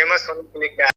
Famous होने के लिए क्या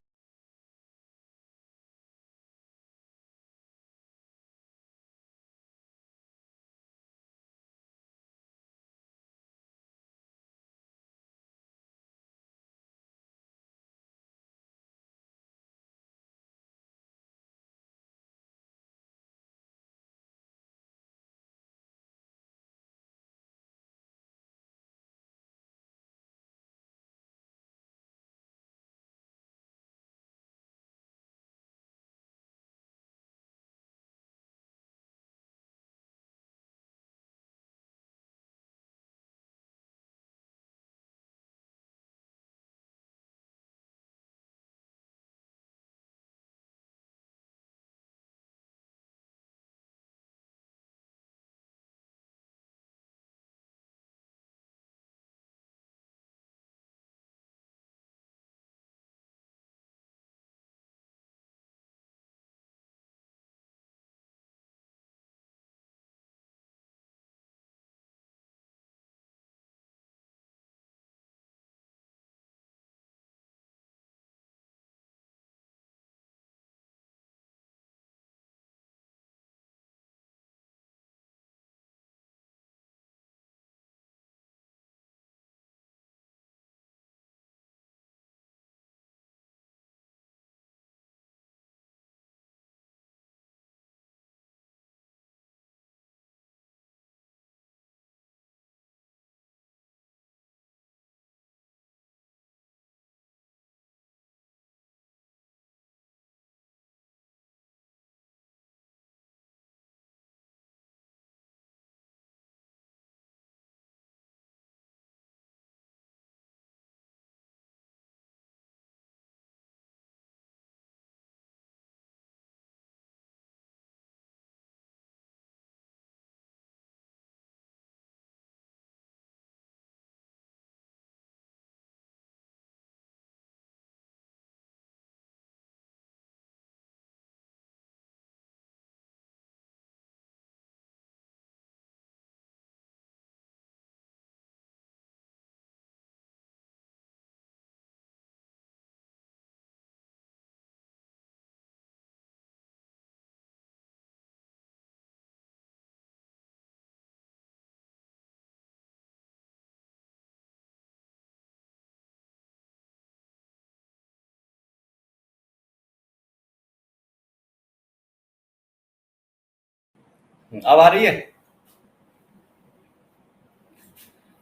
अब आ रही है?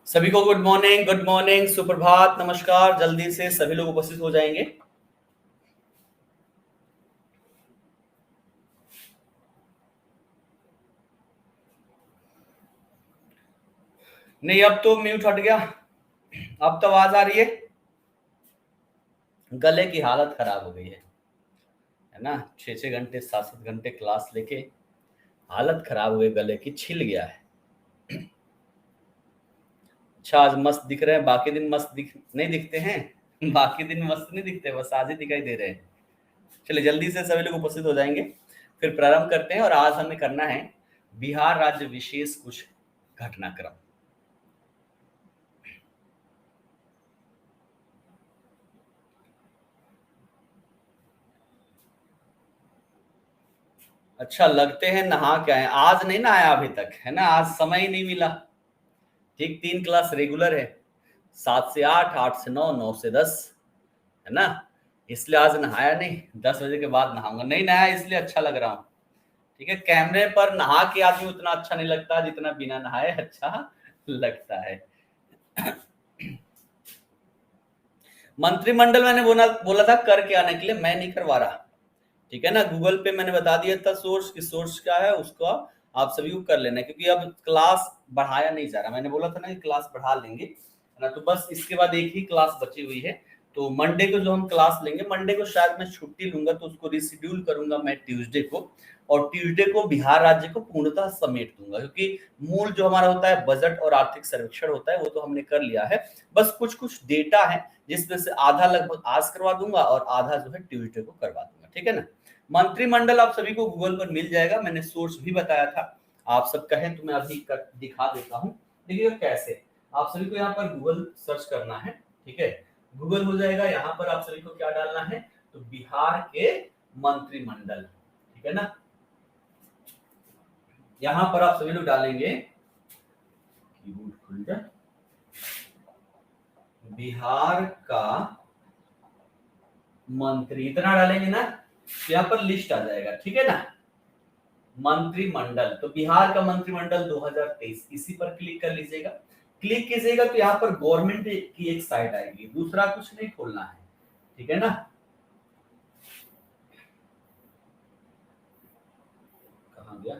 सभी को गुड मॉर्निंग, सुप्रभात, नमस्कार। जल्दी से सभी लोग उपस्थित हो जाएंगे। नहीं, अब तो म्यूट हट गया। अब तो आवाज आ रही है। गले की हालत खराब हो गई है ना। 6-6 घंटे 7-7 घंटे क्लास लेके हालत खराब हो गई, गले की छिल गया है। अच्छा, आज मस्त दिख रहे हैं, बाकी दिन मस्त नहीं दिखते हैं। बाकी दिन मस्त नहीं दिखते, बस आज ही दिखाई दे रहे हैं। चलिए जल्दी से सभी लोग उपस्थित हो जाएंगे, फिर प्रारंभ करते हैं। और आज हमें करना है बिहार राज्य विशेष कुछ घटनाक्रम। अच्छा, लगते हैं नहा के आए। आज नहीं नहाया अभी तक, है ना। आज समय ही नहीं मिला। ठीक, 3 क्लास रेगुलर है, 7 से 8, 8 से 9, 9 से 10, है ना। इसलिए आज नहाया नहीं, 10 बजे के बाद नहाऊंगा। नहीं नहाया इसलिए अच्छा लग रहा हूँ। ठीक है, कैमरे पर नहा के आदमी उतना अच्छा नहीं लगता जितना बिना नहाए अच्छा लगता है। मंत्रिमंडल मैंने बोला था करके आने के लिए, मैं नहीं करवा रहा। ठीक है ना, गूगल पे मैंने बता दिया था सोर्स, की सोर्स क्या है उसका आप सभी को कर लेना है, क्योंकि अब क्लास बढ़ाया नहीं जा रहा। मैंने बोला था ना कि क्लास बढ़ा लेंगे, है ना। तो बस इसके बाद एक ही क्लास बची हुई है। तो मंडे को जो हम क्लास लेंगे, मंडे को शायद मैं छुट्टी लूंगा, तो उसको रिशेड्यूल करूंगा मैं ट्यूसडे को। और ट्यूसडे को बिहार राज्य को पूर्णतः समेट दूंगा, क्योंकि मूल जो हमारा होता है बजट और आर्थिक सर्वेक्षण होता है, वो तो हमने कर लिया है। बस कुछ कुछ डेटा है जिसमें से आधा लगभग आज करवा दूंगा और आधा जो है ट्यूसडे को करवा दूंगा। ठीक है ना। मंत्रिमंडल आप सभी को गूगल पर मिल जाएगा, मैंने सोर्स भी बताया था। आप सब कहें तो मैं अभी दिखा देता हूँ। देखिए कैसे, आप सभी को यहाँ पर गूगल सर्च करना है। ठीक है, गूगल हो जाएगा। यहाँ पर आप सभी को क्या डालना है, तो बिहार के मंत्रिमंडल, ठीक है ना। यहाँ पर आप सभी लोग डालेंगे, कीबोर्ड खुल जाए, बिहार का मंत्री, इतना डालेंगे ना, यहाँ पर लिस्ट आ जाएगा, ठीक है ना। मंत्रिमंडल, तो बिहार का मंत्रिमंडल 2023, इसी पर क्लिक कर लीजिएगा। क्लिक कीजिएगा तो यहाँ पर गवर्नमेंट की एक साइट आएगी, दूसरा कुछ नहीं खोलना है, ठीक है ना। कहाँ गया,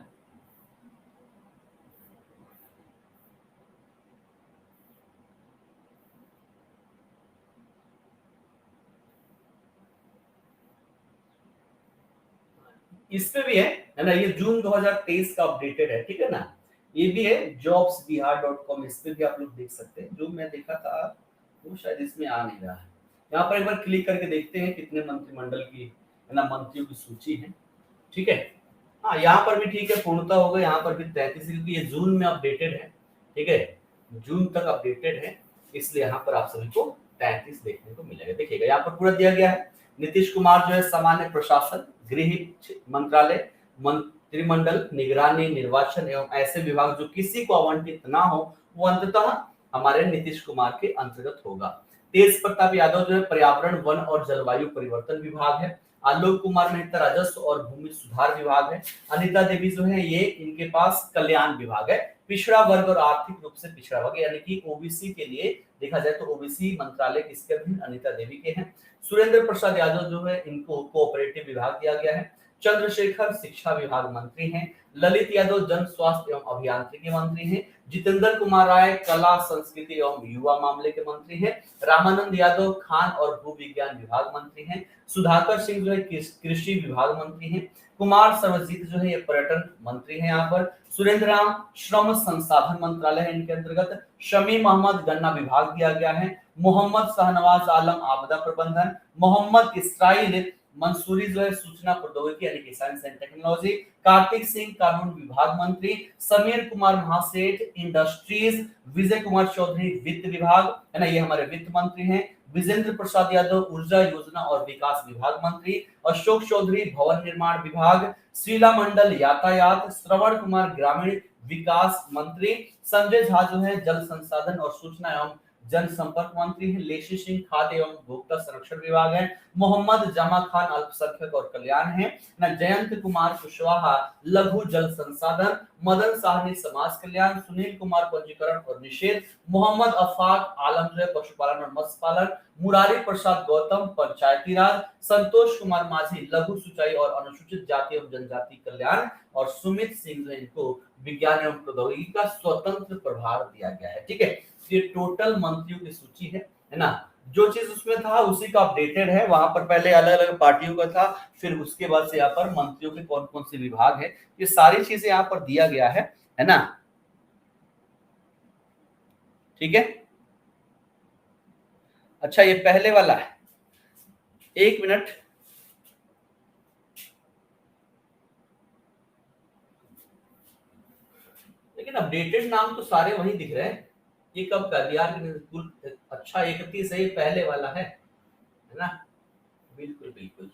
इस पे भी है ना, ये जून 2023 का अपडेटेड है, ठीक है ना। ये भी है jobsbihar.com, इस पे भी आप लोग देख सकते हैं। जो मैं देखा था वो शायद इसमें आ नहीं रहा है। यहाँ पर एक बार क्लिक करके देखते हैं कितने मंत्रिमंडल की, है ना, मंत्रियों की सूची है, ठीक है। हाँ, यहाँ पर भी ठीक है, पूर्णता होगा, यहाँ पर भी 33, क्योंकि ये जून में अपडेटेड है, ठीक है, जून तक अपडेटेड है, इसलिए यहाँ पर आप सभी को 33 देखने को मिलेगा। देखिएगा यहाँ पर पूरा दिया गया है। नीतीश कुमार जो है सामान्य प्रशासन, गृह मंत्रालय, मंत्रिमंडल, निगरानी, निर्वाचन एवं ऐसे विभाग जो किसी को आवंटित ना हो, वो अंततः हमारे नीतीश कुमार के अंतर्गत होगा। तेज प्रताप यादव जो है पर्यावरण, वन और जलवायु परिवर्तन विभाग है। आलोक कुमार मेहता राजस्व और भूमि सुधार विभाग है। अनिता देवी जो है ये इनके पास कल्याण विभाग है। पिछड़ा वर्ग और आर्थिक रूप से पिछड़ा वर्ग यानी कि ओबीसी के लिए देखा जाए तो ओबीसी मंत्रालय किसके अधीन, अनिता देवी के हैं। सुरेंद्र प्रसाद यादव जो है इनको कोऑपरेटिव विभाग दिया गया है। चंद्रशेखर शिक्षा विभाग मंत्री हैं। ललित यादव जन स्वास्थ्य एवं अभियांत्रिकी मंत्री हैं। जितेंद्र कुमार राय कला संस्कृति एवं युवा मामले के मंत्री हैं। रामानंद यादव खान और भू विज्ञान विभाग मंत्री हैं। सुधाकर सिंह जो है कृषि विभाग मंत्री हैं। कुमार सर्वजीत जो है ये पर्यटन मंत्री हैं। यहाँ पर सुरेंद्र राम श्रम संसाधन मंत्रालय है इनके अंतर्गत। शमी मोहम्मद गन्ना विभाग दिया गया है। मोहम्मद शाहनवाज आलम आपदा प्रबंधन। मोहम्मद इसराइल मंसूरी जो है सूचना प्रौद्योगिकी यानी कि science and technology. Kartik Singh कानून विभाग मंत्री। समीर कुमार महासेठ इंडस्ट्रीज। विजय कुमार चौधरी वित्त विभाग, है ना, ये हमारे वित्त मंत्री हैं। विजेंद्र प्रसाद यादव ऊर्जा योजना और विकास विभाग मंत्री। अशोक चौधरी भवन निर्माण विभाग। शीला मंडल यातायात। श्रवण कुमार ग्रामीण विकास मंत्री। संजय झा जो है जल संसाधन और सूचना एवं जनसंपर्क मंत्री है। लेशी सिंह खाद्य एवं उपभोक्ता संरक्षण विभाग है। मोहम्मद जमा खान अल्पसंख्यक और कल्याण है। जयंत कुमार कुशवाहा लघु जल संसाधन। मदन साहनी समाज कल्याण। सुनील कुमार पंजीकरण और निषेध। मोहम्मद अफाक आलम जो है पशुपालन और मत्स्य पालन। मुरारी प्रसाद गौतम पंचायती राज। संतोष कुमार माझी लघु सिंचाई और अनुसूचित जाति एवं जनजाति कल्याण। और सुमित सिंह जो इनको विज्ञान एवं प्रौद्योगिकी का स्वतंत्र प्रभार दिया गया है, ठीक है। ये टोटल मंत्रियों की सूची है ना। जो चीज उसमें था उसी का अपडेटेड है। वहां पर पहले अलग अलग पार्टियों का था, फिर उसके बाद से यहाँ पर मंत्रियों के कौन कौन से विभाग है, ये सारी चीजें यहाँ पर दिया गया है ना, ठीक है। अच्छा, ये पहले वाला है, एक मिनट, लेकिन अपडेटेड नाम तो सारे वही दिख रहे हैं। ये कब कर दिया बिल्कुल, अच्छा 31 है, ये पहले वाला है ना, बिल्कुल बिल्कुल।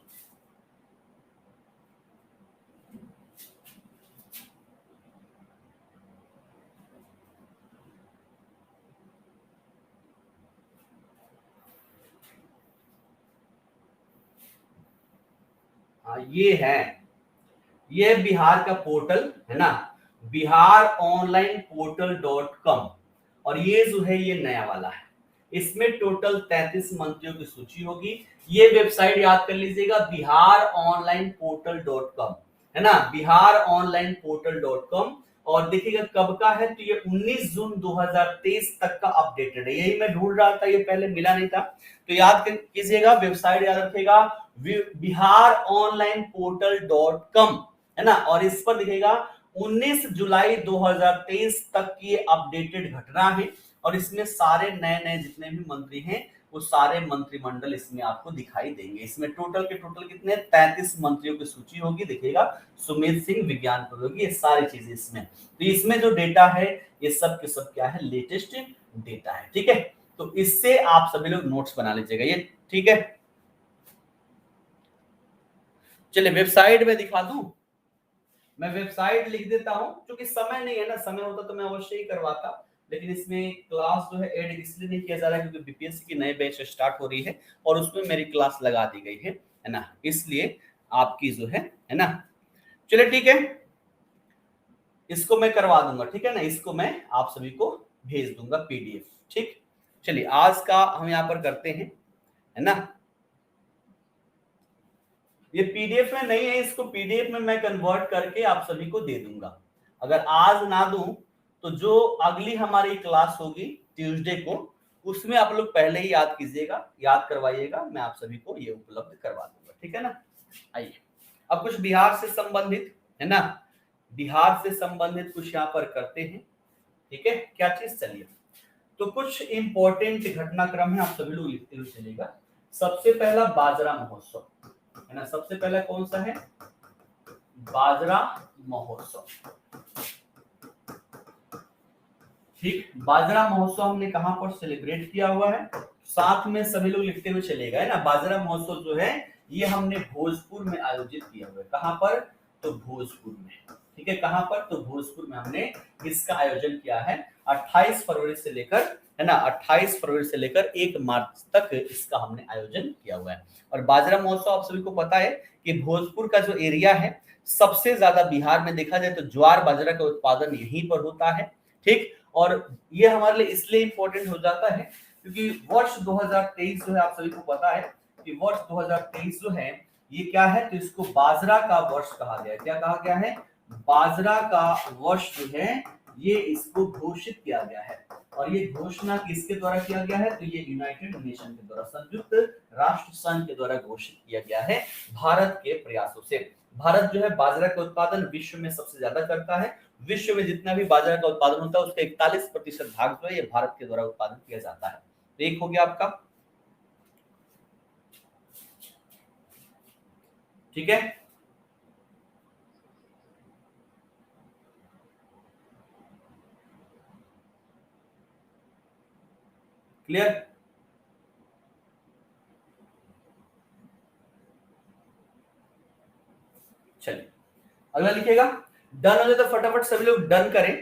हाँ, ये है, ये बिहार का पोर्टल है ना, बिहार ऑनलाइन पोर्टल .com, और ये जो है ये नया वाला है। इसमें टोटल 33 मंत्रियों की सूची होगी। ये वेबसाइट याद कर लीजिएगा, बिहार ऑनलाइन पोर्टल .com, है ना, बिहार ऑनलाइन पोर्टल .com। और देखिएगा कब का है, तो ये 19 जून 2023 तक का अपडेटेड है। यही मैं ढूंढ रहा था, ये पहले मिला नहीं था, तो याद कीजिएगा, वेबसाइट याद रखिएगा, बिहार ऑनलाइन पोर्टल .com, है ना। और इस पर दिखेगा 19 जुलाई 2023 तक की अपडेटेड घटना है। और इसमें सारे नए नए जितने भी मंत्री हैं वो सारे मंत्रिमंडल इसमें आपको दिखाई देंगे। इसमें टोटल के टोटल कितने 33 मंत्रियों की सूची होगी, देखिएगा, सुमित सिंह विज्ञान प्रौद्योगिकी, ये सारी चीजें इसमें। तो इसमें जो डेटा है ये सब के सब क्या है, लेटेस्ट डेटा है, ठीक है। तो इससे आप सभी लोग नोट्स बना लीजिएगा, ये ठीक है। चलिए वेबसाइट में दिखा दूं, मैं वेबसाइट लिख देता हूं, क्योंकि समय नहीं है ना, समय होता तो मैं अवश्य ही करवाता, लेकिन इसमें क्लास जो है ऐड इसलिए नहीं किया जा रहा है क्योंकि बीपीएससी की नई बैच स्टार्ट हो रही है और उसमें मेरी क्लास लगा दी गई है ना, इसलिए आपकी जो है ना। चलिए ठीक है, इसको मैं करवा दूंगा, ठीक है ना, इसको मैं आप सभी को भेज दूंगा पीडीएफ, ठीक। चलिए आज का हम यहाँ पर करते हैं, है ना। ये पीडीएफ में नहीं है, इसको पीडीएफ में मैं कन्वर्ट करके आप सभी को दे दूंगा। अगर आज ना दूं तो जो अगली हमारी क्लास होगी ट्यूसडे को, उसमें आप लोग पहले ही याद कीजिएगा, याद करवाइएगा, मैं आप सभी को ये उपलब्ध करवा दूंगा, ठीक है ना। आइए अब कुछ बिहार से संबंधित, है ना, बिहार से संबंधित कुछ यहाँ पर करते हैं, ठीक है। क्या चीज, चलिए तो कुछ इंपॉर्टेंट घटनाक्रम है, आप सभी लोग लिखते हुए चलेगा। सबसे पहला बाजरा महोत्सव, है ना, सबसे पहला कौन सा है, बाजरा महोत्सव, ठीक। बाजरा महोत्सव हमने कहां पर सेलिब्रेट किया हुआ है, साथ में सभी लोग लिखते हुए चलेगा, है ना। बाजरा महोत्सव जो है ये हमने भोजपुर में आयोजित किया हुआ है, कहां पर, तो भोजपुर में, ठीक है। कहां पर, तो भोजपुर में हमने इसका आयोजन किया है 28 फरवरी से लेकर, है ना, 28 फरवरी से लेकर 1 मार्च तक इसका हमने आयोजन किया हुआ है। और बाजरा महोत्सव आप सभी को पता है कि भोजपुर का जो एरिया है सबसे ज्यादा बिहार में देखा जाए तो ज्वार बाजरा का उत्पादन यहीं पर होता है, ठीक। और ये हमारे लिए इसलिए इंपॉर्टेंट हो जाता है क्योंकि वर्ष 2023 जो है आप सभी को पता है कि वर्ष 2023 जो है ये क्या है, तो इसको बाजरा का वर्ष कहा गया है। क्या कहा गया है, बाजरा का वर्ष जो है ये इसको घोषित किया गया है। और ये घोषणा किसके द्वारा किया गया है, तो ये यूनाइटेड नेशन के द्वारा, संयुक्त राष्ट्र संघ के द्वारा घोषित किया गया है भारत के प्रयासों से। भारत जो है बाजरा का उत्पादन विश्व में सबसे ज्यादा करता है, विश्व में जितना भी बाजरा का उत्पादन होता है उसका 41% भाग जो है ये भारत के द्वारा उत्पादन किया जाता है। तो एक हो गया आपका, ठीक है। क्लियर, चलिए अगला लिखिएगा। डन हो जाए तो फटाफट सभी लोग डन करें,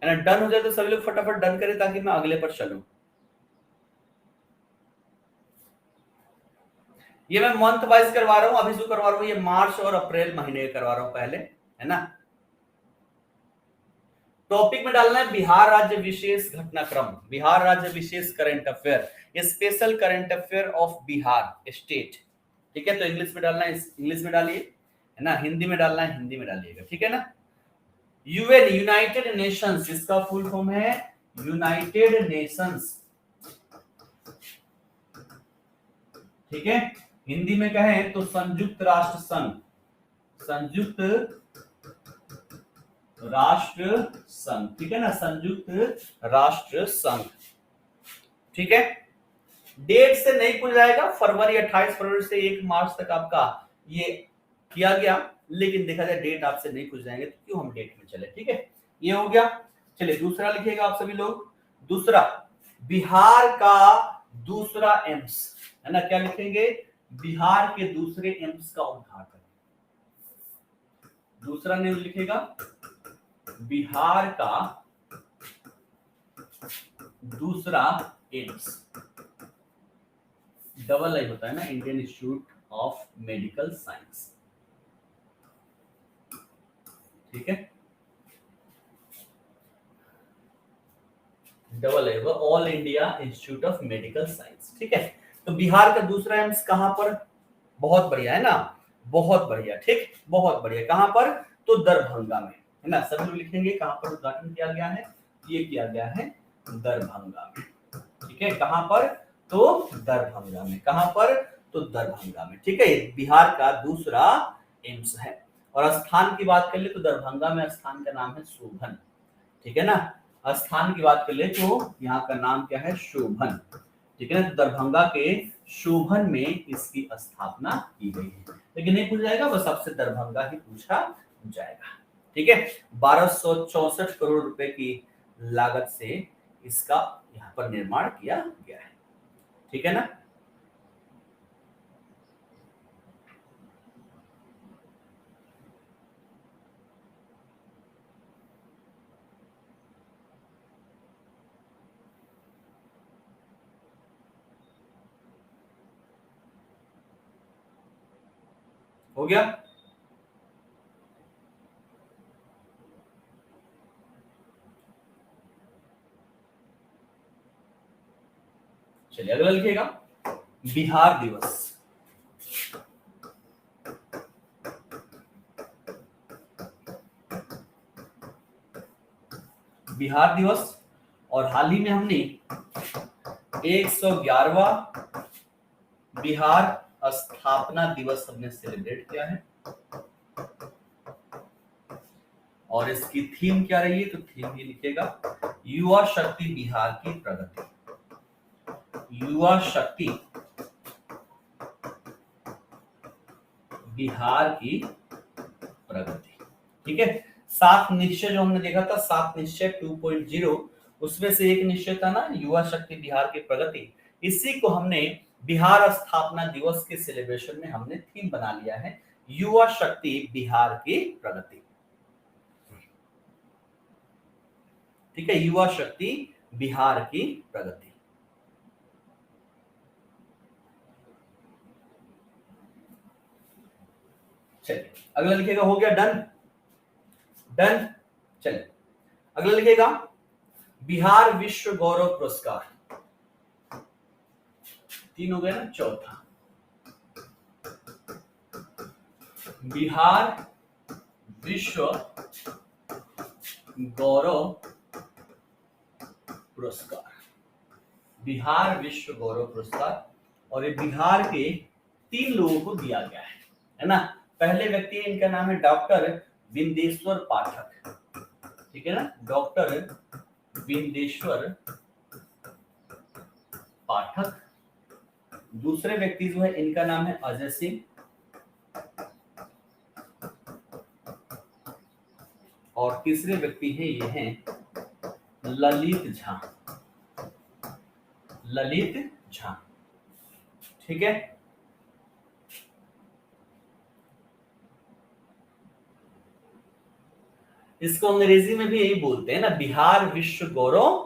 है ना, डन हो जाए तो सभी लोग फटाफट डन करें ताकि मैं अगले पर चलूं। ये मैं मंथ वाइज करवा रहा हूं, अभी जो करवा रहा हूं ये मार्च और अप्रैल महीने करवा रहा हूं पहले, है ना। टॉपिक में डालना है बिहार राज्य विशेष घटनाक्रम, बिहार राज्य विशेष current affair, special current affair of Bihar state, ठीक है। तो इंग्लिश में डालना है, इंग्लिश में डालिए, है ना, हिंदी में डालना है, हिंदी में डालिएगा, ठीक है ना। यूएन, यूनाइटेड नेशंस, इसका फुल फॉर्म है यूनाइटेड नेशंस, ठीक है। हिंदी में कहें तो संयुक्त राष्ट्र संघ, संयुक्त राष्ट्र संघ, ठीक है ना, संयुक्त राष्ट्र संघ, ठीक है। डेट से नहीं खुल जाएगा, फरवरी 28 फरवरी से 1 मार्च तक आपका ये किया गया, लेकिन देखा जाए डेट आपसे नहीं खुल जाएंगे तो क्यों हम डेट में चले, ठीक है। ये हो गया। चलिए दूसरा लिखिएगा आप सभी लोग, दूसरा बिहार का दूसरा एम्स, है ना, क्या लिखेंगे, बिहार के दूसरे एम्स का उद्घाटन। दूसरा न्यूज लिखेगा बिहार का दूसरा एम्स, डबल आई होता है ना, Indian institute of medical science, ठीक है, डबल आई होगा, all India institute of medical science, ठीक है। तो बिहार का दूसरा एम्स कहां पर, बहुत बढ़िया, है ना, बहुत बढ़िया, ठीक, बहुत बढ़िया, कहां पर, तो दरभंगा में, है ना। सभी लोग लिखेंगे कहां पर उद्घाटन किया गया है, ये किया गया है दरभंगा में, ठीक है। कहां पर, तो दरभंगा में, कहां पर, तो दरभंगा में, ठीक है। बिहार का दूसरा एम्स है। और स्थान की बात कर ले तो दरभंगा में स्थान का नाम है शोभन, ठीक है ना। स्थान की बात कर ले तो यहाँ का नाम क्या है, शोभन, ठीक है ना। तो दरभंगा के शोभन में इसकी स्थापना की गई है, लेकिन नहीं पूछ जाएगा, बस आपसे दरभंगा ही पूछा जाएगा, ठीक है। 1264 करोड़ रुपए की लागत से इसका यहाँ पर निर्माण किया गया है। ठीक है ना। हो गया। चलिए अगला लिखिएगा, बिहार दिवस। बिहार दिवस, और हाल ही में हमने 111वां बिहार स्थापना दिवस हमने सेलिब्रेट किया है। और इसकी थीम क्या रही है, तो थीम ये लिखिएगा, युवा शक्ति बिहार की प्रगति। युवा शक्ति बिहार की प्रगति। ठीक है। 7 निश्चय जो हमने देखा था, 7 निश्चय 2.0, उसमें से एक निश्चय था ना युवा शक्ति बिहार की प्रगति। इसी को हमने बिहार स्थापना दिवस के सेलिब्रेशन में हमने थीम बना लिया है, युवा शक्ति बिहार की प्रगति। ठीक है, युवा शक्ति बिहार की प्रगति। चलिए अगला लिखिएगा, हो गया डन। डन। चलिए अगला लिखिएगा, बिहार विश्व गौरव पुरस्कार। 3 हो गए ना, चौथा बिहार विश्व गौरव पुरस्कार। बिहार विश्व गौरव पुरस्कार, और ये बिहार के 3 लोगों को दिया गया है ना। पहले व्यक्ति है, इनका नाम है डॉक्टर विंदेश्वर पाठक। ठीक है ना, डॉक्टर विंदेश्वर पाठक। दूसरे व्यक्ति जो है, इनका नाम है अजय सिंह। और तीसरे व्यक्ति हैं, ये हैं ललित झा। ललित झा। ठीक है। इसको अंग्रेजी में भी यही बोलते हैं ना, बिहार विश्व गौरव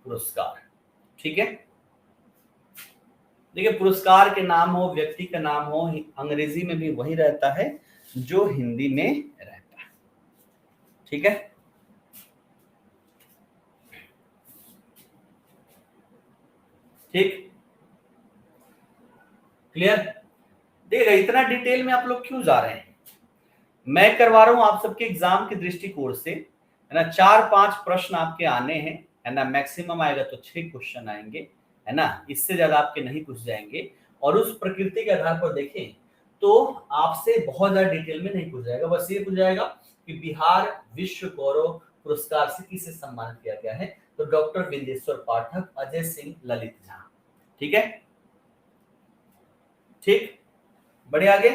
पुरस्कार। ठीक है। देखिए, पुरस्कार के नाम हो, व्यक्ति का नाम हो, अंग्रेजी में भी वही रहता है जो हिंदी में रहता है। ठीक है। ठीक, क्लियर। देखिएगा, इतना डिटेल में आप लोग क्यों जा रहे हैं? मैं करवा रहा हूं आप सबके एग्जाम के दृष्टिकोण से, है ना। 4-5 प्रश्न आपके आने हैं, है ना। मैक्सिमम आएगा तो 6 क्वेश्चन आएंगे, है ना। इससे ज्यादा आपके नहीं पूछ जाएंगे। और उस प्रकृति के आधार पर देखें तो आपसे बहुत ज्यादा डिटेल में नहीं पूछ जाएगा। बस ये पूछ जाएगा कि बिहार विश्व गौरव पुरस्कार से किसे सम्मानित किया गया है, तो डॉक्टर विंदेश्वर पाठक, अजय सिंह, ललित झा। ठीक है। ठीक, बढ़े आगे।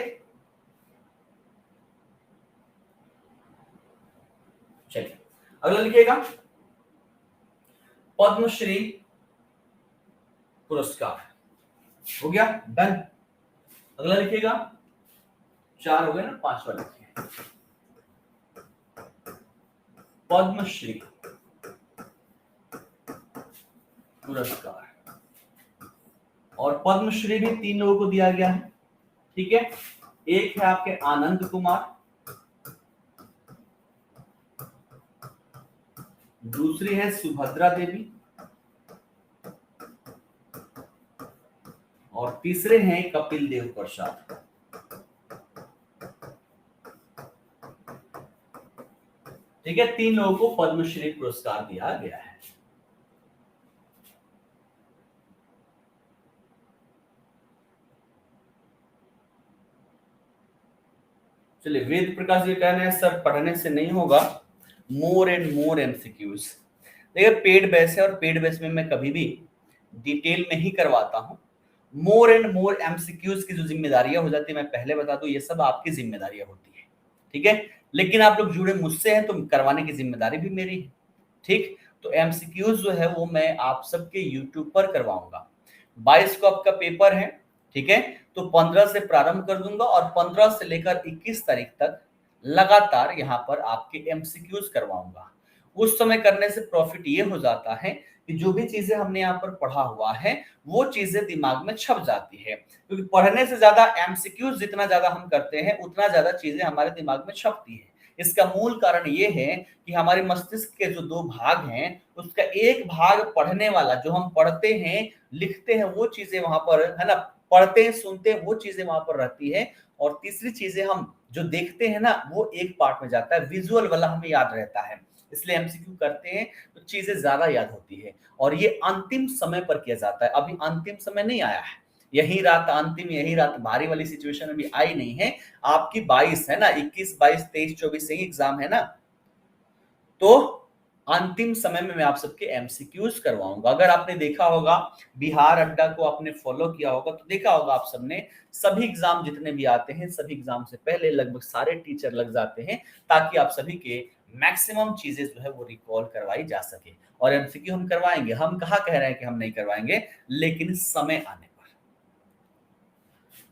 चलिए अगला लिखिएगा, पद्मश्री पुरस्कार। हो गया, डन। अगला लिखिएगा, 4 हो गए ना, 5वां लिखिए, पद्मश्री पुरस्कार। और पद्मश्री भी 3 लोगों को दिया गया है। ठीक है। एक है आपके आनंद कुमार, दूसरी है सुभद्रा देवी, और तीसरे हैं कपिल देव प्रसाद। ठीक है, 3 लोगों को पद्मश्री पुरस्कार दिया गया है। चलिए, वेद प्रकाश जी कह रहे हैं सर पढ़ने से नहीं होगा, मोर एंड मोर एमसीक्यूज। देखिए, पेड बैच है और पेड बैच में मैं कभी भी डिटेल में ही करवाता हूं। मोर एंड मोर एमसीक्यूज की जो जिम्मेदारियां हो जाती है, मैं पहले बता दूं, ये सब आपकी जिम्मेदारियां होती है। ठीक है, लेकिन आप लोग जुड़े मुझसे हैं तो करवाने की जिम्मेदारी भी मेरी है। ठीक, तो एमसीक्यूज जो है वो मैं आप सबके यूट्यूब पर करवाऊंगा। 22 को आपका पेपर है, ठीक है, तो 15 से प्रारंभ कर दूंगा और 15 से लेकर 21 तारीख तक लगातार यहाँ पर आपके एमसीक्यूज करवाऊंगा। उस समय करने से प्रॉफिट ये हो जाता है कि जो भी चीजें हमने यहाँ पर पढ़ा हुआ है वो चीजें दिमाग में छप जाती है, क्योंकि पढ़ने से ज्यादा एमसीक्यूज जितना ज्यादा हम करते हैं उतना ज्यादा चीजें हमारे दिमाग में छपती है। इसका मूल कारण ये है कि हमारे मस्तिष्क के जो दो भाग हैं उसका एक भाग पढ़ने वाला, जो हम पढ़ते हैं लिखते हैं वो चीजें वहां पर है ना, पढ़ते हैं सुनते हैं वो चीजें वहां पर रहती है, और तीसरी चीजें हम जो देखते हैं ना वो एक पार्ट में जाता है, विजुअल वाला हमें याद रहता है। इसलिए एमसीक्यू करते हैं तो चीजें ज्यादा याद होती है, और ये अंतिम समय पर किया जाता है। अभी अंतिम समय नहीं आया है, यही रात अंतिम, यही रात भारी वाली सिचुएशन अभी आई नहीं है। आपकी 22 है ना, 21 22 23 24 से ही एग्जाम है ना, तो अंतिम समय में मैं आप सबके एमसीक्यूज करवाऊंगा। अगर आपने देखा होगा बिहार अड्डा को आपने फॉलो किया होगा तो देखा होगा आप सबने, सभी एग्जाम जितने भी आते हैं सभी एग्जाम से पहले लगभग सारे टीचर लग जाते हैं ताकि आप सभी के मैक्सिमम चीजें जो है वो रिकॉल करवाई जा सके। और एमसीक्यू हम करवाएंगे, हम कहाँ कह रहे हैं कि हम नहीं करवाएंगे, लेकिन समय आने।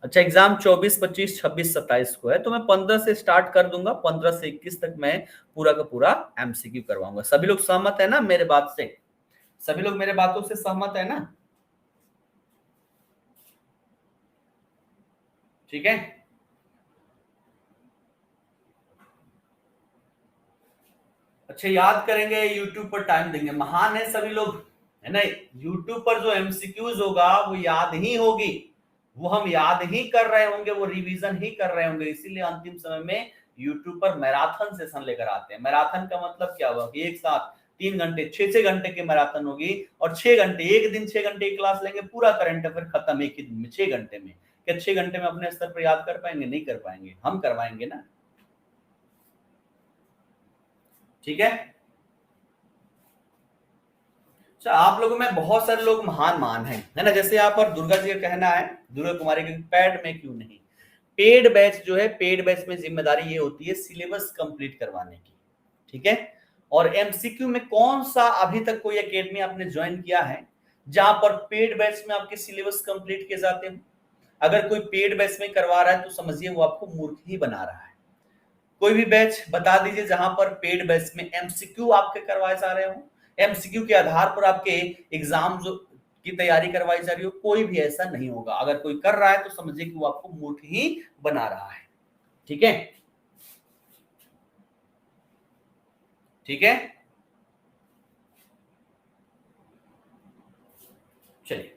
अच्छा, एग्जाम 24 25 26 27 को है, तो मैं 15 से स्टार्ट कर दूंगा, 15 से 21 तक मैं पूरा का पूरा एमसीक्यू करवाऊंगा। सभी लोग सहमत है ना मेरे बात से? सभी लोग मेरे बातों से सहमत है ना? ठीक है, अच्छा याद करेंगे, यूट्यूब पर टाइम देंगे, महान है सभी लोग, है ना। यूट्यूब पर जो एमसीक्यूज होगा वो याद ही होगी, वो हम याद ही कर रहे होंगे, वो रिवीजन ही कर रहे होंगे। इसीलिए अंतिम समय में यूट्यूब पर मैराथन सेशन लेकर आते हैं। मैराथन का मतलब क्या हुआ कि एक साथ 3 घंटे 6 घंटे की मैराथन होगी, और 6 घंटे एक दिन 6 घंटे की क्लास लेंगे, पूरा करंट अफेयर खत्म एक ही दिन में 6 घंटे में। क्या 6 घंटे में अपने स्तर पर याद कर पाएंगे? नहीं कर पाएंगे, हम करवाएंगे ना, ठीक है। अच्छा, आप लोगों में बहुत सारे लोग महान है ना, जैसे यहाँ पर दुर्गा जी का कहना है, दुर्गा कुमारी के पेड में क्यों नहीं, पेड बैच जो है, पेड बैच में जिम्मेदारी ये होती है सिलेबस कंप्लीट करवाने की, ठीक है। और एमसीक्यू में कौन सा अभी तक कोई एकेडमी आपने ज्वाइन किया है जहां पर पेड बैच में आपके सिलेबस कंप्लीट किए जाते हैं? अगर कोई पेड बैच में करवा रहा है तो समझिए वो आपको मूर्ख ही बना रहा है। कोई भी बैच बता दीजिए जहां पर पेड बैच में एमसीक्यू आपके करवाए जा रहे हो, एमसीक्यू के आधार पर आपके एग्जाम जो की तैयारी करवाई जा रही हो, कोई भी ऐसा नहीं होगा। अगर कोई कर रहा है तो समझिए कि वो आपको मूर्ख ही बना रहा है, ठीक है, ठीक है। चलिए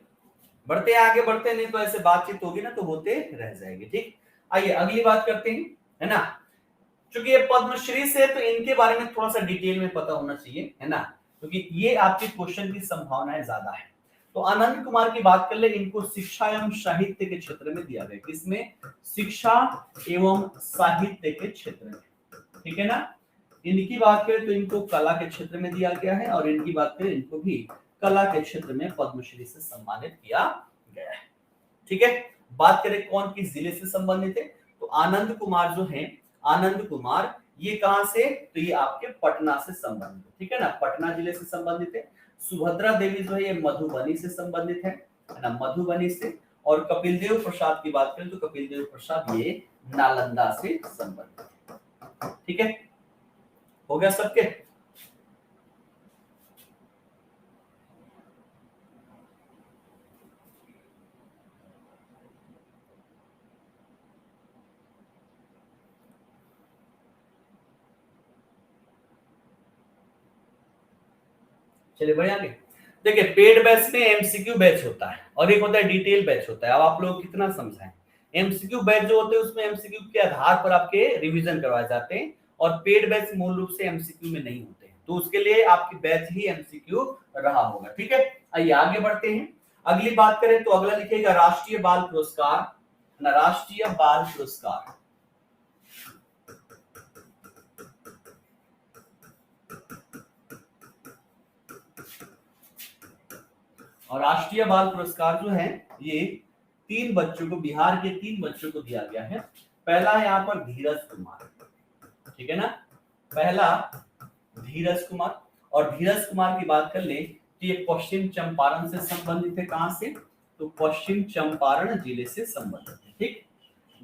बढ़ते हैं, आगे बढ़ते, नहीं तो ऐसे बातचीत होगी ना तो होते रह जाएगी, ठीक। आइए अगली बात करते हैं, है ना। क्योंकि ये पद्मश्री से तो इनके बारे में थोड़ा सा डिटेल में पता होना चाहिए, है ना, क्योंकि ये आपके क्वेश्चन की संभावनाएं ज्यादा है। तो आनंद कुमार की बात कर ले, इनको शिक्षा एवं साहित्य के क्षेत्र में दिया गया, किसमें? शिक्षा एवं साहित्य के क्षेत्र में, ठीक है ना। इनकी बात करें तो इनको कला के क्षेत्र में दिया गया है, और इनकी बात करें इनको भी कला के क्षेत्र में पद्मश्री से सम्मानित किया गया है, ठीक है। बात करें कौन किस जिले से संबंधित है, तो आनंद कुमार जो है, आनंद कुमार ये कहां से, तो ये आपके पटना से संबंधित है, ठीक है ना, पटना जिले से संबंधित है। सुभद्रा देवी जो है ये मधुबनी से संबंधित है ना, मधुबनी से। और कपिल देव प्रसाद की बात करें तो कपिल देव प्रसाद ये नालंदा से संबंधित है, ठीक है। हो गया सबके? चलिए बढ़िया। देखिए पेड बैच में एमसीक्यू बैच होता है और एक होता है डिटेल बैच होता है। अब आप लोग कितना समझाएं, एमसीक्यू बैच जो होते हैं उसमें एमसीक्यू के आधार पर आपके रिवीजन करवाए जाते हैं, और पेड बैच मूल रूप से एमसीक्यू में नहीं होते हैं, तो उसके लिए आपकी बैच ही एमसीक्यू रहा होगा, ठीक है। आइए आगे बढ़ते हैं, अगली बात करें तो अगला लिखेगा राष्ट्रीय बाल पुरस्कार, ना राष्ट्रीय बाल पुरस्कार। और राष्ट्रीय बाल पुरस्कार जो है ये 3 बच्चों को, बिहार के 3 बच्चों को दिया गया है। पहला है यहाँ पर धीरज कुमार, ठीक है ना, पहला धीरज कुमार। और धीरज कुमार की बात कर ले तो ये पश्चिम चंपारण से संबंधित है। कहां से? तो पश्चिम चंपारण जिले से संबंधित है। ठीक।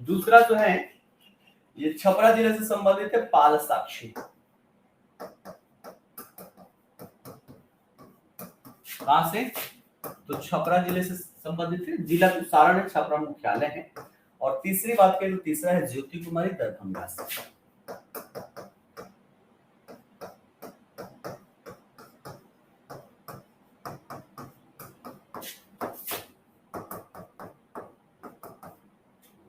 दूसरा जो है ये छपरा जिले से संबंधित है, पाल साक्षी। कहां से? तो छपरा जिले से संबंधित है, जिला सारण है, छपरा मुख्यालय है। और तीसरी बात करें तो तीसरा है ज्योति कुमारी दरभंगा से।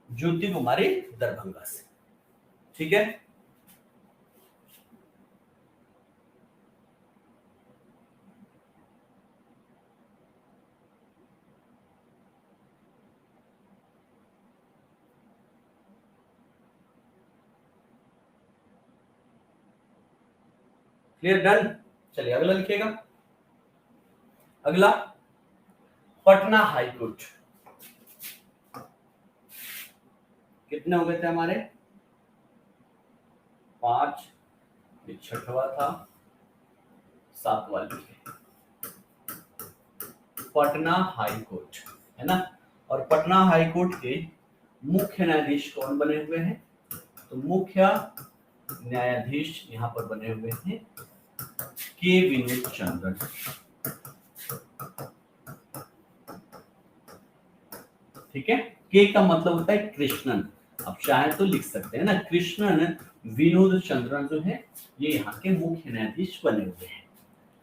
ज्योति कुमारी दरभंगा से। ठीक है। Clear, done. चलिए अगला लिखिएगा। अगला पटना हाईकोर्ट। कितने हो गए थे हमारे? 5, ये छठवा था, 7वां लिखे। पटना हाईकोर्ट है ना। और पटना हाईकोर्ट के मुख्य न्यायाधीश कौन बने हुए हैं? तो मुख्य न्यायाधीश यहाँ पर बने हुए हैं के विनोद चंद्रन। ठीक है। के का मतलब होता है कृष्णन, आप चाहे तो लिख सकते हैं ना, कृष्णन विनोद चंद्रन जो है ये यहाँ के मुख्य न्यायाधीश बने हुए हैं।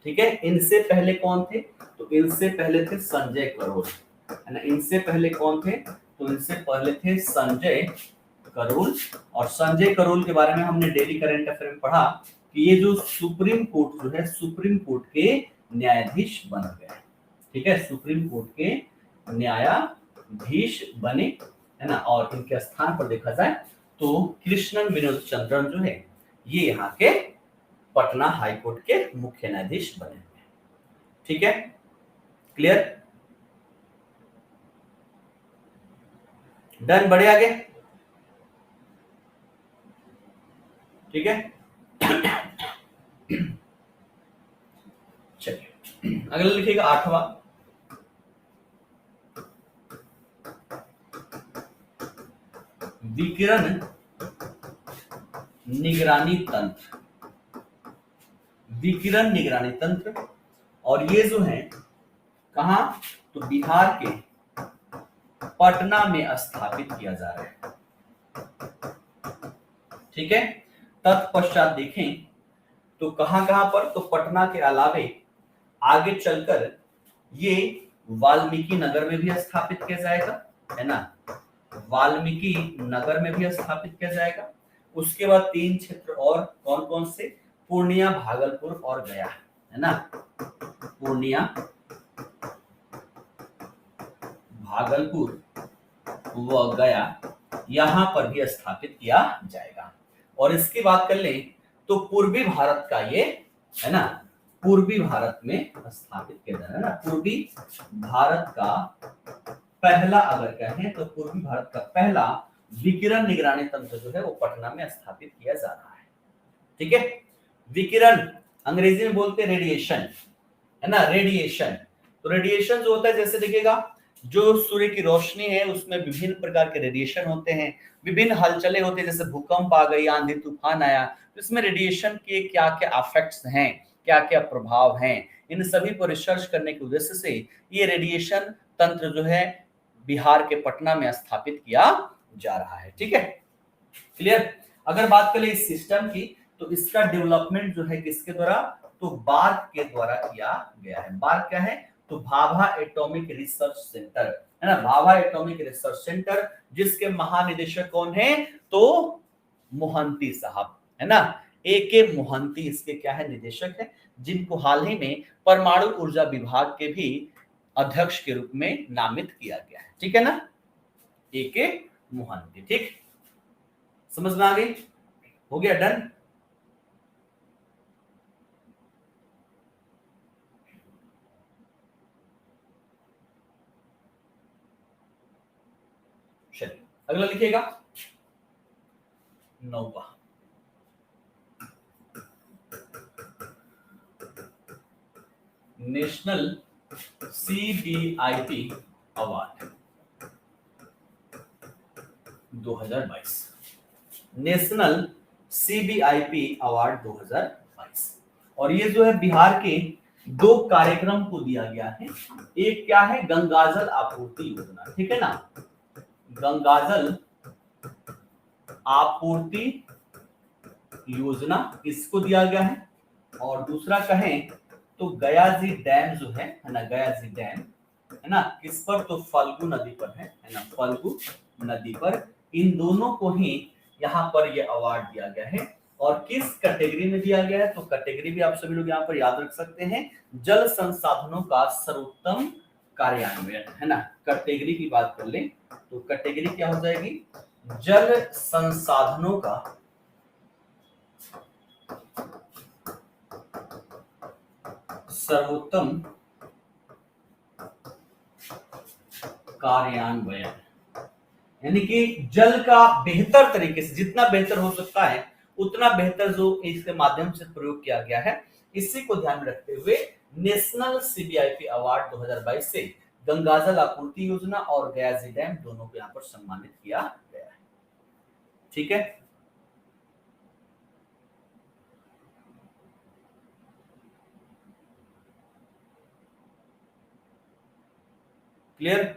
ठीक है। इनसे पहले कौन थे? तो इनसे पहले थे संजय करोल, है ना। इनसे पहले कौन थे? तो इनसे पहले थे संजय करोल। और संजय करोल के बारे में हमने डेली करंट अफेयर में पढ़ा कि ये जो सुप्रीम कोर्ट जो है, सुप्रीम कोर्ट के न्यायाधीश बन गए। ठीक है, सुप्रीम कोर्ट के न्यायाधीश बने, है ना। और इनके स्थान पर देखा जाए तो कृष्णन विनोद चंद्रन जो है ये यहाँ के पटना हाईकोर्ट के मुख्य न्यायाधीश बने हुए। ठीक है, क्लियर, डन। बढ़े आगे। ठीक है। चलिए अगला लिखिएगा 8वां विकिरण निगरानी तंत्र। विकिरण निगरानी तंत्र, और ये जो है कहां? तो बिहार के पटना में स्थापित किया जा रहा है। ठीक है। तत्पश्चात देखें तो कहां कहां पर? तो पटना के अलावे आगे चलकर ये वाल्मीकि नगर में भी स्थापित किया जाएगा, है ना। वाल्मीकि नगर में भी स्थापित किया जाएगा। उसके बाद 3 क्षेत्र और कौन कौन से? पूर्णिया, भागलपुर और गया, है ना। पूर्णिया, भागलपुर व गया यहां पर भी स्थापित किया जाएगा। और इसकी बात कर लें तो पूर्वी भारत का ये, है ना, पूर्वी भारत में स्थापित किया जाएगा ना। पूर्वी भारत का पहला, अगर कहें तो पूर्वी भारत का पहला विकिरण निगरानी तंत्र जो है वो पटना में स्थापित किया जा रहा है। ठीक है। विकिरण अंग्रेजी में बोलते हैं रेडिएशन, है ना, रेडिएशन। तो रेडिएशन जो होता है, जैसे देखिएगा जो सूर्य की रोशनी है उसमें विभिन्न प्रकार के रेडिएशन होते हैं, विभिन्न हलचलें होती है, जैसे भूकंप आ गई, आंधी तूफान आया, तो इसमें रेडिएशन के क्या क्या इफेक्ट्स हैं, क्या क्या प्रभाव हैं, इन सभी पर रिसर्च करने के उद्देश्य से ये रेडिएशन तंत्र जो है बिहार के पटना में स्थापित किया जा रहा है। ठीक है, क्लियर। अगर बात करें इस सिस्टम की तो इसका डेवलपमेंट जो है किसके द्वारा? तो बार्क के द्वारा किया गया है। बार्क क्या है? तो भाभा एटॉमिक रिसर्च सेंटर, है ना। भाभा एटॉमिक रिसर्च सेंटर, जिसके महानिदेशक कौन है? तो मोहंती साहब, है ना। A.K. मोहंती इसके क्या है? निदेशक है, जिनको हाल ही में परमाणु ऊर्जा विभाग के भी अध्यक्ष के रूप में नामित किया गया है। ठीक है ना, A.K. मोहंती। ठीक, समझ में आ गई? हो गया, डन। चलिए अगला लिखिएगा 9वां national CBIP award 2022, national CBIP award 2022। और ये जो है बिहार के दो कार्यक्रम को दिया गया है। एक क्या है, गंगाजल आपूर्ति योजना, ठीक है ना, गंगाजल आपूर्ति योजना इसको दिया गया है। और दूसरा कहें तो गया जी डैम जो है ना, गया जी डैम है ना, किस पर, तो फल्गु नदी पर है ना, फल्गु नदी पर। इन दोनों को ही यहाँ पर ये अवार्ड दिया गया है। और किस कैटेगरी में दिया गया है, तो कैटेगरी भी आप सभी लोग यहाँ पर याद रख सकते हैं, जल संसाधनों का सर्वोत्तम कार्यान्वयन, है ना। कैटेगरी की बात कर लें तो कैटेगरी क्या हो जाएगी, जल संसाधनों का सर्वोत्तम कार्यान्वयन, यानी कि जल का बेहतर तरीके से, जितना बेहतर हो सकता है उतना बेहतर जो इसके माध्यम से प्रयोग किया गया है, इसी को ध्यान में रखते हुए नेशनल CBIP अवार्ड 2022 से गंगाजल आपूर्ति योजना और गया जी डैम दोनों को यहाँ पर सम्मानित किया गया है। ठीक है, क्लियर,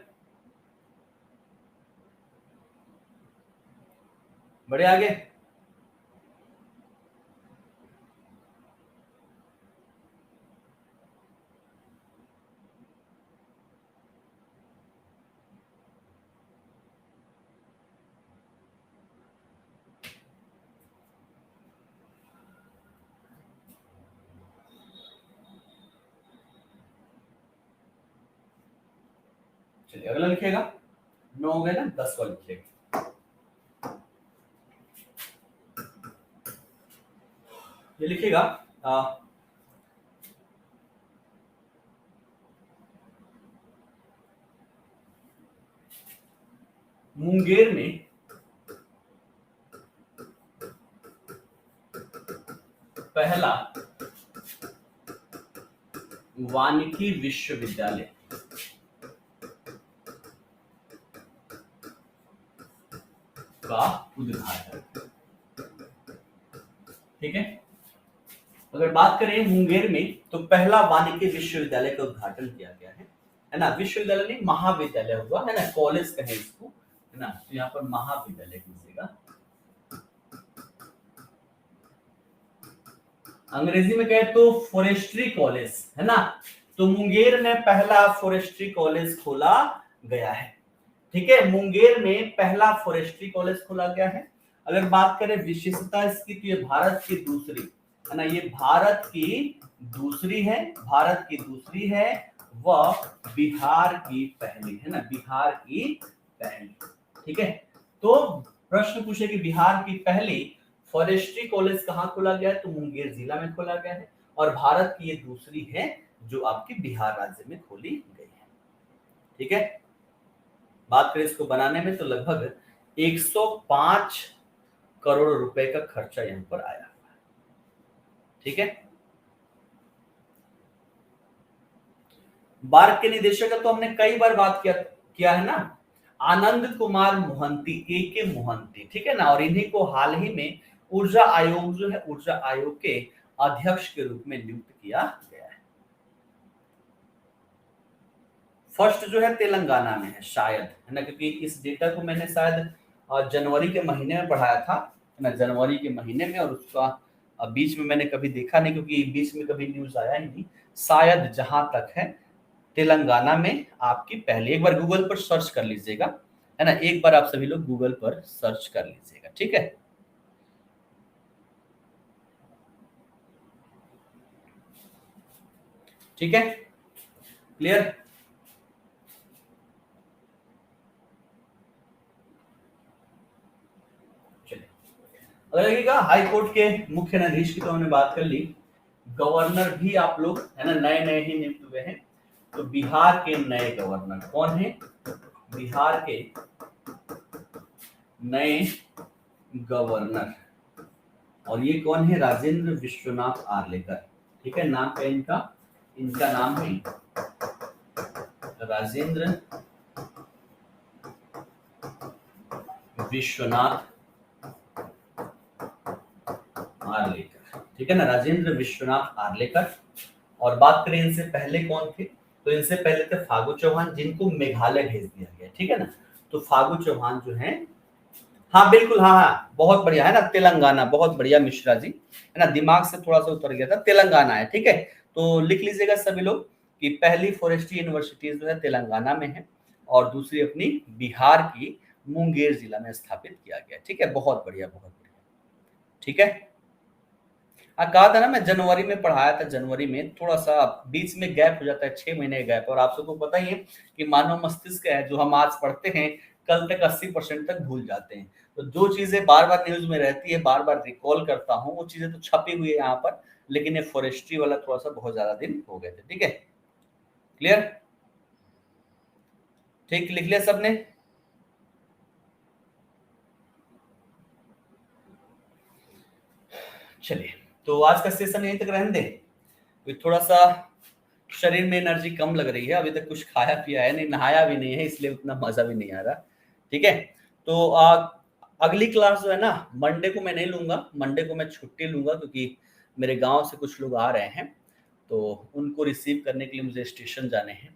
बढ़े आगे। चलिए अगला लिखिएगा, 9 हो गए ना, 10 वाला लिखिएगा। ये लिखिएगा मुंगेर में पहला वानिकी विश्वविद्यालय का उद्घाटन, ठीक है। अगर बात करें मुंगेर में तो पहला वानिकी विश्वविद्यालय का उद्घाटन किया गया है ना। विश्वविद्यालय नहीं, महाविद्यालय हुआ, है ना, कॉलेज कहें इसको, है ना, तो यहाँ पर महाविद्यालय कीजिएगा। अंग्रेजी में कहे तो फॉरेस्ट्री कॉलेज, है ना, तो मुंगेर में पहला फॉरेस्ट्री कॉलेज खोला गया है। ठीक है, मुंगेर में पहला फॉरेस्ट्री कॉलेज खोला गया है। अगर बात करें विशेषता इसकी तो ये भारत की दूसरी, है ना, ये भारत की दूसरी है, भारत की दूसरी है, वह बिहार की पहली, है ना, बिहार की पहली। ठीक है, तो प्रश्न पूछे कि बिहार की पहली फॉरेस्ट्री कॉलेज कहाँ खोला गया है, तो मुंगेर जिला में खोला गया है। और भारत की ये दूसरी है जो आपकी बिहार राज्य में खोली गई है। ठीक है, बात करें इसको बनाने में तो लगभग 105 करोड़ रुपए का खर्चा यहां पर आया। ठीक है, बार्क के निदेशक का तो हमने कई बार बात किया है ना, आनंद कुमार मोहंती, A.K. मोहंती, ठीक है ना। और इन्हीं को हाल ही में ऊर्जा आयोग जो है, ऊर्जा आयोग के अध्यक्ष के रूप में नियुक्त किया गया है। फर्स्ट जो है तेलंगाना में है शायद, है ना, क्योंकि इस डेटा को मैंने शायद जनवरी के महीने में पढ़ाया था, है ना, जनवरी के महीने में, और उसका बीच में मैंने कभी देखा नहीं क्योंकि बीच में कभी न्यूज आया ही नहीं। शायद जहां तक है तेलंगाना में आपकी पहले, एक बार गूगल पर सर्च कर लीजिएगा, है ना, एक बार आप सभी लोग गूगल पर सर्च कर लीजिएगा। ठीक है, ठीक है, क्लियर। चलिए अगर लगेगा हाई कोर्ट के मुख्य न्यायाधीश की तो हमने बात कर ली, गवर्नर भी आप लोग, है ना, नए नए ही नियुक्त हुए हैं। तो बिहार के नए गवर्नर कौन है, बिहार के नए गवर्नर, और ये कौन है, राजेंद्र विश्वनाथ आर्लेकर। ठीक है, नाम क्या है इनका, इनका नाम है राजेंद्र विश्वनाथ आर्लेकर, ठीक है ना, राजेंद्र विश्वनाथ आर्लेकर। और बात करें इनसे पहले कौन थे, तो इनसे पहले थे फागू चौहान, जिनको मेघालय भेज दिया गया, ठीक है ना। तो फागू चौहान जो है, हाँ बिल्कुल, हाँ हाँ बहुत बढ़िया है ना, तेलंगाना, बहुत बढ़िया मिश्रा जी, है ना, दिमाग से थोड़ा सा उतर गया था, तेलंगाना है, ठीक है। तो लिख लीजिएगा सभी लोग कि पहली फॉरेस्ट्री यूनिवर्सिटी जो है तेलंगाना में है, और दूसरी अपनी बिहार की मुंगेर जिला में स्थापित किया गया, ठीक है, बहुत बढ़िया, बहुत बढ़िया, ठीक है। कहा था ना, मैं जनवरी में पढ़ाया था, जनवरी में थोड़ा सा बीच में गैप हो जाता है, 6 महीने गैप, और आप सबको पता ही है कि मानव मस्तिष्क है जो हम आज पढ़ते हैं, कल तक 80% तक भूल जाते हैं। तो जो चीजें बार बार न्यूज में रहती है, बार बार रिकॉल करता हूँ, वो चीजें तो छपी हुई है यहाँ पर, लेकिन ये फॉरेस्ट्री वाला थोड़ा सा बहुत ज्यादा दिन हो गए थे, ठीक है, क्लियर, ठीक, लिख लिया सबने। चलिए, तो आज का सेशन यहीं तक रहने दें। थोड़ा सा शरीर में एनर्जी कम लग रही है, अभी तक कुछ खाया पिया है नहीं, नहाया भी नहीं है, इसलिए उतना मजा भी नहीं आ रहा, ठीक है। तो अगली क्लास जो है ना, मंडे को मैं नहीं लूंगा, मंडे को मैं छुट्टी लूंगा, क्योंकि मेरे गांव से कुछ लोग आ रहे हैं, तो उनको रिसीव करने के लिए मुझे स्टेशन जाने हैं,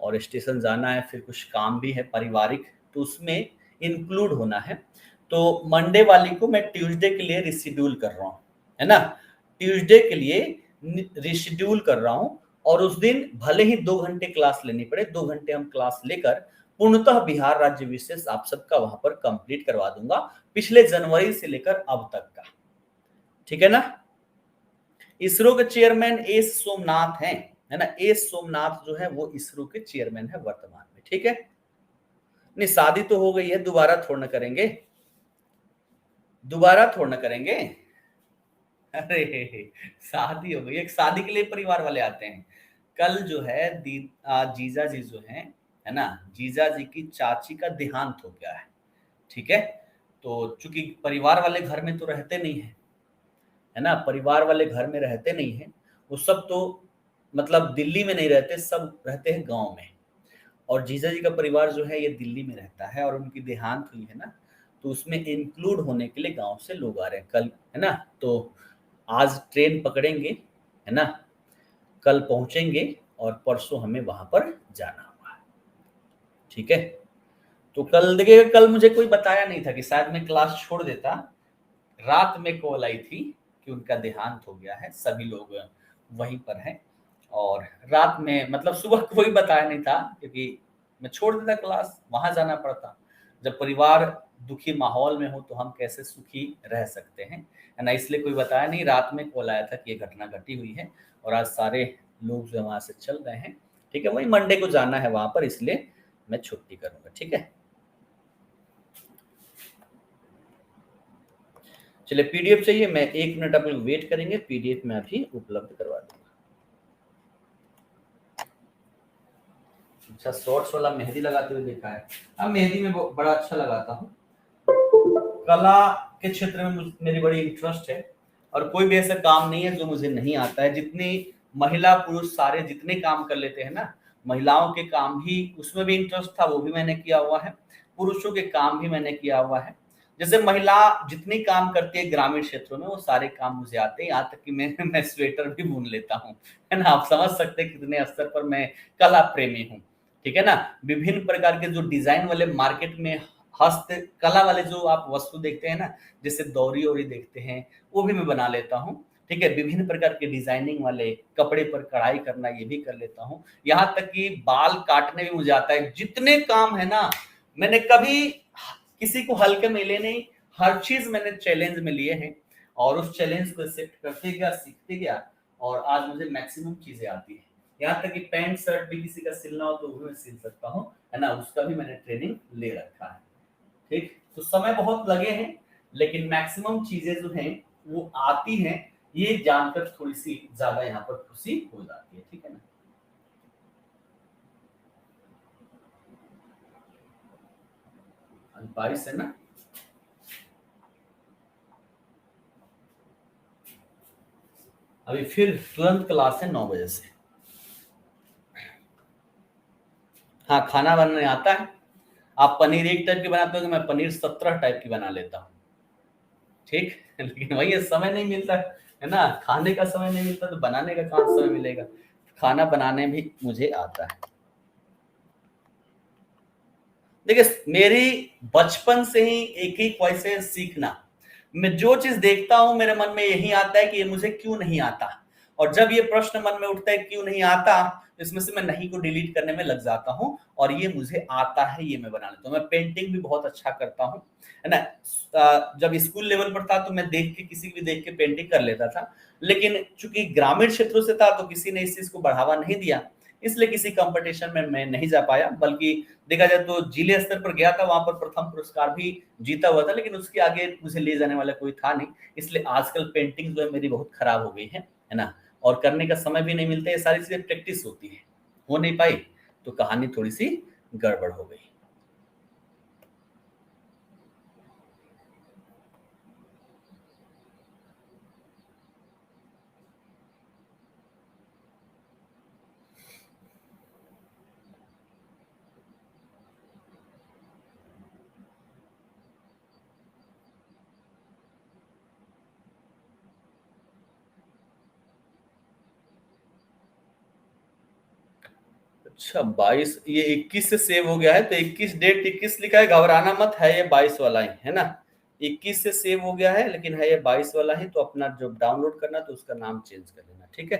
और स्टेशन जाना है, फिर कुछ काम भी है पारिवारिक, तो उसमें इंक्लूड होना है। तो मंडे वाली को मैं ट्यूसडे के लिए रिशेड्यूल कर रहा हूँ, है ना, ट्यूसडे के लिए रिशेड्यूल कर रहा हूँ, और उस दिन भले ही 2 घंटे क्लास लेनी पड़े, 2 घंटे हम क्लास लेकर पूर्णतः बिहार राज्य विशेष आप सबका वहां पर कंप्लीट करवा दूंगा, पिछले जनवरी से लेकर अब तक का, ठीक है ना। इसरो के चेयरमैन एस सोमनाथ हैं, है ना, एस सोमनाथ जो है वो इसरो के चेयरमैन है वर्तमान में, ठीक है। नहीं, शादी तो हो गई है, दोबारा थोड़ा ना करेंगे, दोबारा थोड़ा ना करेंगे, अरे शादी हो गई, एक शादी के लिए परिवार वाले आते हैं। कल जो है जीजा जी जो है ना, जीजा जी की चाची का देहांत हो गया है, ठीक है। तो चूंकि परिवार वाले घर में तो रहते नहीं है ना, परिवार वाले घर में रहते नहीं है, वो सब तो मतलब दिल्ली में नहीं रहते, सब रहते हैं गांव में, और जीजा जी का परिवार जो है ये दिल्ली में रहता है, और उनकी देहांत हुई है ना, तो उसमें इंक्लूड होने के लिए गांव से लोग आ रहे हैं कल, है ना। तो आज ट्रेन पकड़ेंगे, है ना, कल पहुंचेंगे, और परसों हमें वहां पर जाना हुआ, ठीक है। तो कल देखिएगा, कल मुझे कोई बताया नहीं था कि शायद मैं क्लास छोड़ देता, रात में कॉल आई थी कि उनका देहांत हो गया है, सभी लोग वहीं पर हैं, और रात में मतलब सुबह कोई बताया नहीं था, क्योंकि मैं छोड़ देता क्लास, वहां जाना पड़ता। जब परिवार दुखी माहौल में हो तो हम कैसे सुखी रह सकते हैं, है ना, इसलिए कोई बताया नहीं, रात में कॉल आया था कि ये घटना घटी हुई है, और आज सारे लोग जो वहां से चल रहे हैं, ठीक है, वही मंडे को जाना है वहां पर, इसलिए मैं छुट्टी करूंगा, ठीक है। चलिए, पीडीएफ चाहिए, मैं 1 मिनट आप लोग वेट करेंगे, पीडीएफ में अभी उपलब्ध करवा दूंगा। अच्छा, शॉर्ट्स वाला मेहंदी लगाते हुए देखा है, अब मेहंदी में बड़ा अच्छा लगाता हूँ, कला के क्षेत्र में मेरी बड़ी इंटरेस्ट है, और कोई भी ऐसा काम नहीं है जो मुझे नहीं आता है, जितनी महिला पुरुष सारे जितने काम कर लेते हैं ना, महिलाओं के काम भी उसमें भी इंटरेस्ट था, वो भी मैंने किया हुआ है, पुरुषों के काम भी मैंने किया हुआ है। जैसे महिला जितनी काम करती है ग्रामीण क्षेत्रों में, वो सारे काम मुझे आते हैं, यहाँ तक कि मैं स्वेटर भी बुन लेता हूँ, है ना, आप समझ सकते हैं कितने स्तर पर मैं कला प्रेमी हूँ, ठीक है ना। विभिन्न प्रकार के जो डिजाइन वाले मार्केट में हस्त कला वाले जो आप वस्तु देखते हैं ना, जैसे दौरी और देखते हैं, वो भी मैं बना लेता हूँ, ठीक है। विभिन्न प्रकार के डिजाइनिंग वाले कपड़े पर कढ़ाई करना ये भी कर लेता हूँ, यहाँ तक कि बाल काटने भी मुझे आता है, जितने काम है ना, मैंने कभी किसी को हल्के में ले नहीं, हर चीज मैंने चैलेंज में लिए हैं, और उस चैलेंज को एक्सेप्ट करते गया, सीखते गया, और आज मुझे मैक्सिमम चीजें आती है, यहाँ तक कि पैंट शर्ट भी किसी का सिलना हो तो वो भी मैं सिल सकता हूँ, है ना, उसका भी मैंने ट्रेनिंग ले रखा है, ठीक। तो समय बहुत लगे हैं, लेकिन मैक्सिमम चीजें जो हैं वो आती हैं, ये जानकर थोड़ी सी ज्यादा यहाँ पर खुशी हो जाती है, ठीक है ना। बारिश है ना, अभी फिर तुरंत क्लास है 9 बजे से, हाँ, खाना बनाने आता है। आप पनीर एक टाइप की बनाते हो, मैं पनीर 17 टाइप की बना लेता हूँ, ठीक। लेकिन वही है, समय नहीं मिलता है ना, खाने का समय नहीं मिलता तो बनाने का कहाँ समय मिलेगा। खाना बनाने भी मुझे आता है। देखिए, मेरी बचपन से ही एक ही ख्वाहिश है, सीखना। मैं जो चीज देखता हूं मेरे मन में यही आता है कि ये मुझे क्यों नहीं आता, और जब ये प्रश्न मन में उठता है क्यों नहीं आता, तो इसमें से मैं नहीं को डिलीट करने में लग जाता हूं, और ये मुझे आता है, ये मैं बना लेता हूं। मैं पेंटिंग भी बहुत अच्छा करता हूं, है ना। जब स्कूल लेवल पर था तो मैं देख के, किसी भी देख के पेंटिंग कर लेता था, लेकिन चूंकि ग्रामीण क्षेत्रों से था तो किसी ने इस चीज को बढ़ावा नहीं दिया, इसलिए किसी कंपटीशन में मैं नहीं जा पाया। बल्कि देखा जाए तो जिले स्तर पर गया था, वहां पर प्रथम पुरस्कार भी जीता हुआ था, लेकिन उसके आगे मुझे ले जाने वाला कोई था नहीं। इसलिए आजकल पेंटिंग जो है मेरी बहुत खराब हो गई है ना, और करने का समय भी नहीं मिलता। ये सारी चीजें प्रैक्टिस होती है, हो नहीं पाई तो कहानी थोड़ी सी गड़बड़ हो गई। अच्छा, 22, ये 21 से सेव हो गया है, तो 21 डेट 21 लिखा है, घबराना मत, है ये 22 वाला ही है ना। 21 से सेव हो गया है, लेकिन है ये 22 वाला ही। तो अपना जो डाउनलोड करना तो उसका नाम चेंज कर लेना, ठीक है।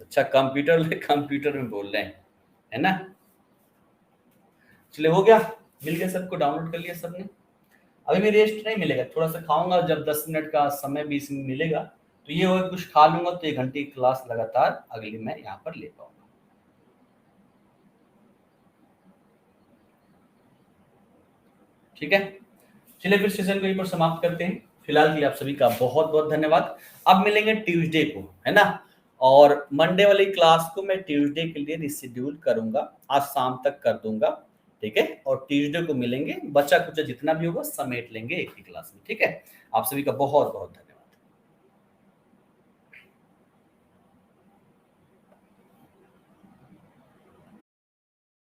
अच्छा, कंप्यूटर कंप्यूटर में बोल रहे हैं, है ना। चलिए, हो गया, मिल गया, सबको डाउनलोड कर लिया सबने। अभी मैं रेस्ट नहीं मिलेगा, थोड़ा सा खाऊंगा, जब 10 मिनट का समय 20 मिनट मिलेगा तो ये होगा, कुछ खा लूंगा तो 1 घंटे की क्लास लगातार अगली मैं यहाँ पर ले पाऊंगा। ठीक है, चलिए फिर सेशन को यहीं पर समाप्त करते हैं। फिलहाल के लिए आप सभी का बहुत बहुत धन्यवाद। अब मिलेंगे ट्यूसडे को, है ना। और मंडे वाली क्लास को मैं ट्यूसडे के लिए रिशेड्यूल करूंगा, आज शाम तक कर दूंगा, ठीक है। और ट्यूसडे को मिलेंगे, बच्चा कुछ जितना भी होगा समेट लेंगे एक ही क्लास में, ठीक है। आप सभी का बहुत बहुत धन्यवाद।